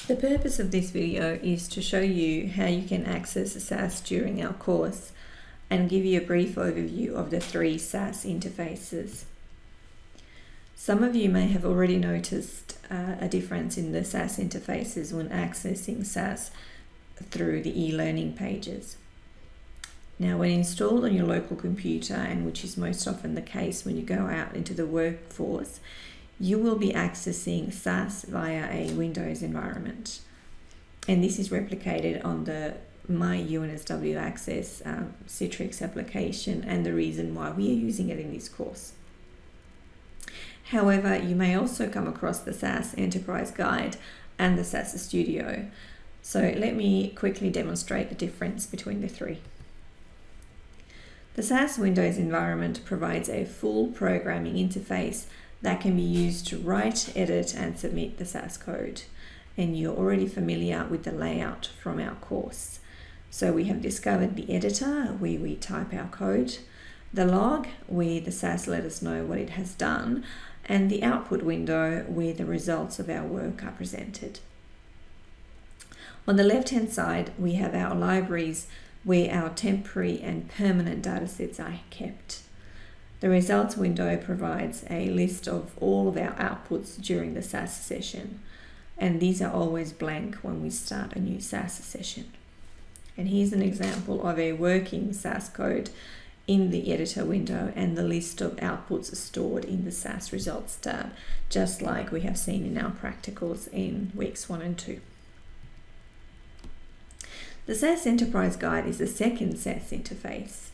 The purpose of this video is to show you how you can access SAS during our course and give you a brief overview of the three SAS interfaces. Some of you may have already noticed a difference in the SAS interfaces when accessing SAS through the e-learning pages. Now, when installed on your local computer, and which is most often the case when you go out into the workforce, you will be accessing SAS via a Windows environment. And this is replicated on the My UNSW Access Citrix application, and the reason why we are using it in this course. However, you may also come across the SAS Enterprise Guide and the SAS Studio. So let me quickly demonstrate the difference between the three. The SAS Windows environment provides a full programming interface that can be used to write, edit, and submit the SAS code. And you're already familiar with the layout from our course. So we have discovered the editor, where we type our code, the log, where the SAS let us know what it has done, and the output window, where the results of our work are presented. On the left-hand side, we have our libraries, where our temporary and permanent datasets are kept. The results window provides a list of all of our outputs during the SAS session, and these are always blank when we start a new SAS session. And here's an example of a working SAS code in the editor window, and the list of outputs are stored in the SAS results tab, just like we have seen in our practicals in weeks 1 and 2. The SAS Enterprise Guide is the second SAS interface,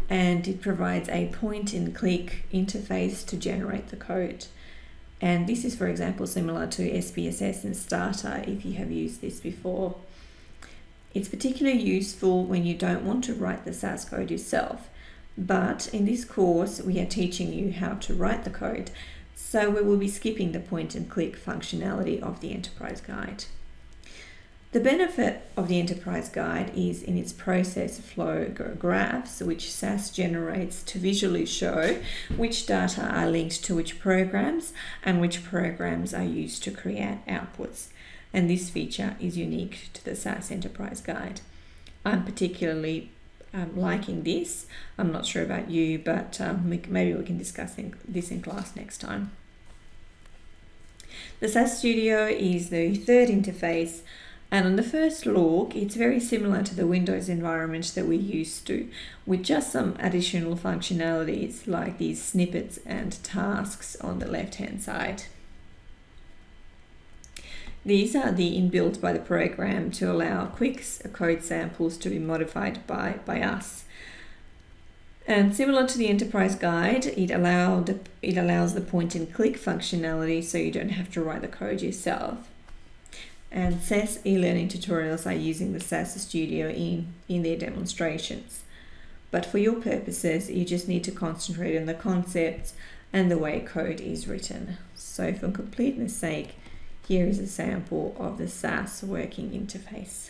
and it provides a point-and-click interface to generate the code. And this is, for example, similar to SPSS and Starter if you have used this before. It's particularly useful when you don't want to write the SAS code yourself, but in this course we are teaching you how to write the code, so we will be skipping the point-and-click functionality of the Enterprise Guide. The benefit of the Enterprise Guide is in its process flow graphs, which SAS generates to visually show which data are linked to which programs and which programs are used to create outputs. And this feature is unique to the SAS Enterprise Guide. I'm particularly liking this. I'm not sure about you, but maybe we can discuss this in class next time. The SAS Studio is the third interface, and on the first look, it's very similar to the Windows environment that we're used to, with just some additional functionalities like these snippets and tasks on the left-hand side. These are the inbuilt by the program to allow quick code samples to be modified by us. And similar to the Enterprise Guide, it allows the point-and-click functionality, so you don't have to write the code yourself. And SAS e-learning tutorials are using the SAS Studio in their demonstrations. But for your purposes, you just need to concentrate on the concepts and the way code is written. So for completeness sake, here is a sample of the SAS Working Interface.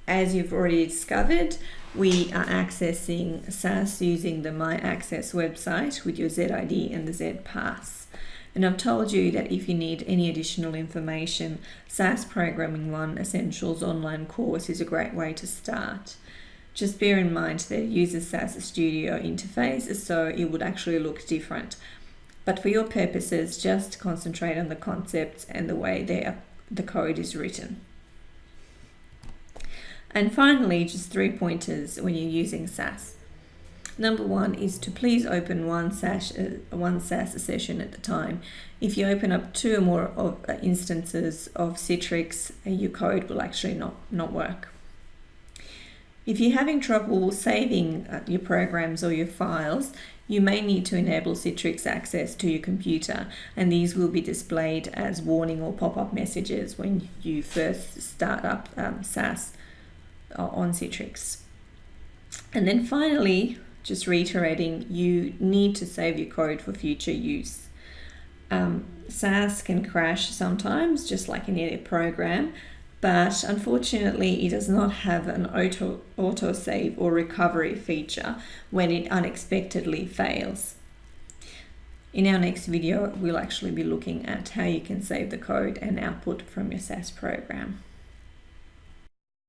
As you've already discovered, we are accessing SAS using the My Access website with your ZID and the ZPass. And I've told you that if you need any additional information, SAS Programming 1 Essentials online course is a great way to start. Just bear in mind that it uses SAS Studio Interface, so it would actually look different. But for your purposes, just concentrate on the concepts and the way the code is written. And finally, just 3 pointers when you're using SAS. Number 1 is to please open one SAS session at a time. If you open up 2 or more of instances of Citrix, your code will actually not work. If you're having trouble saving your programs or your files, you may need to enable Citrix access to your computer, and these will be displayed as warning or pop-up messages when you first start up SAS on Citrix. And then finally, just reiterating, you need to save your code for future use. SAS can crash sometimes, just like any other program, but unfortunately it does not have an auto-save or recovery feature when it unexpectedly fails. In our next video, we'll actually be looking at how you can save the code and output from your SAS program.